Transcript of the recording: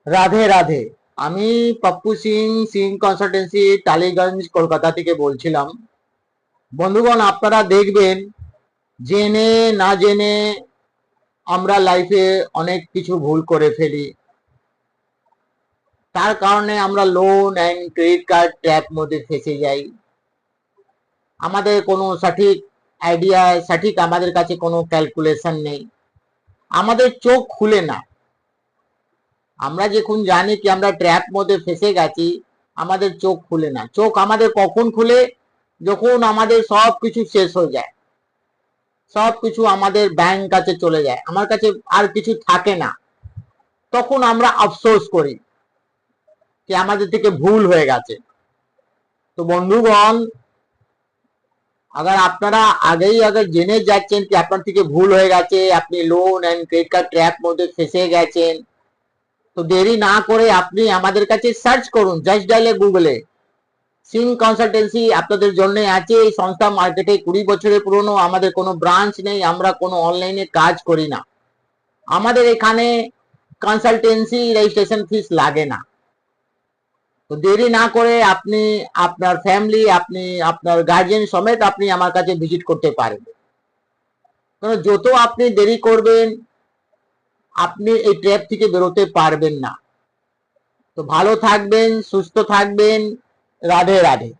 রাধে রাধে। আমি পপ্পু সিং, সিং কনসালটেন্সি, টালিগঞ্জ, কলকাতা থেকে বলছিলাম। বন্ধুগণ, আপনারা দেখবেন, জেনে না জেনে আমরা লাইফে অনেক কিছু ভুল করে ফেলি। তার কারণে আমরা loan and credit card trap মধ্যে ফেসে যাই। আমাদের কোনো সঠিক আইডিয়া, সঠিক আমাদের কাছে কোনো ক্যালকুলেশন নেই, আমাদের চোখ খুলে না। আমরা যখন জানি কি আমরা ট্র্যাপ মধ্যে ফেসে গেছি, আমাদের চোখ খুলে না। চোখ আমাদের কখন খুলে? যখন আমাদের সব কিছু শেষ হয়ে যায়, সব কিছু আমাদের ব্যাংক কাছে চলে যায়, আমার কাছে আর কিছু থাকে না, তখন আমরা আফসোস করি যে আমাদের থেকে ভুল হয়ে গেছে। তো বন্ধুগণ, আপনারা আগেই জেনে যাচ্ছেন কি আপনার থেকে ভুল হয়ে গেছে, আপনি loan and credit card trap মধ্যে ফেসে গেছেন, তো দেরি না করে আপনি আমাদের কাছে সার্চ করুন, জাস্ট ডায়ালে গুগলে সিং কনসালটেন্সি আপনাদের জন্য আছে। এই সংস্থা মার্কেটে 20 বছরের পুরনো, আমাদের কোনো ব্রাঞ্চ নেই, আমরা কোনো অনলাইনে কাজ করি না। আমাদের এখানে কনসালটেন্সি রেজিস্ট্রেশন ফিস লাগে না। তো দেরি না করে আপনি আপনার ফ্যামিলি, আপনি আপনার গার্জিয়ান সমেত আপনি আমার কাছে ভিজিট করতে পারেন। কারণ যত আপনি দেরি করবেন, আপনি এই ট্র্যাপ থেকে বেরোতে পারবেন না। তো ভালো থাকবেন, সুস্থ থাকবেন। রাধে রাধে।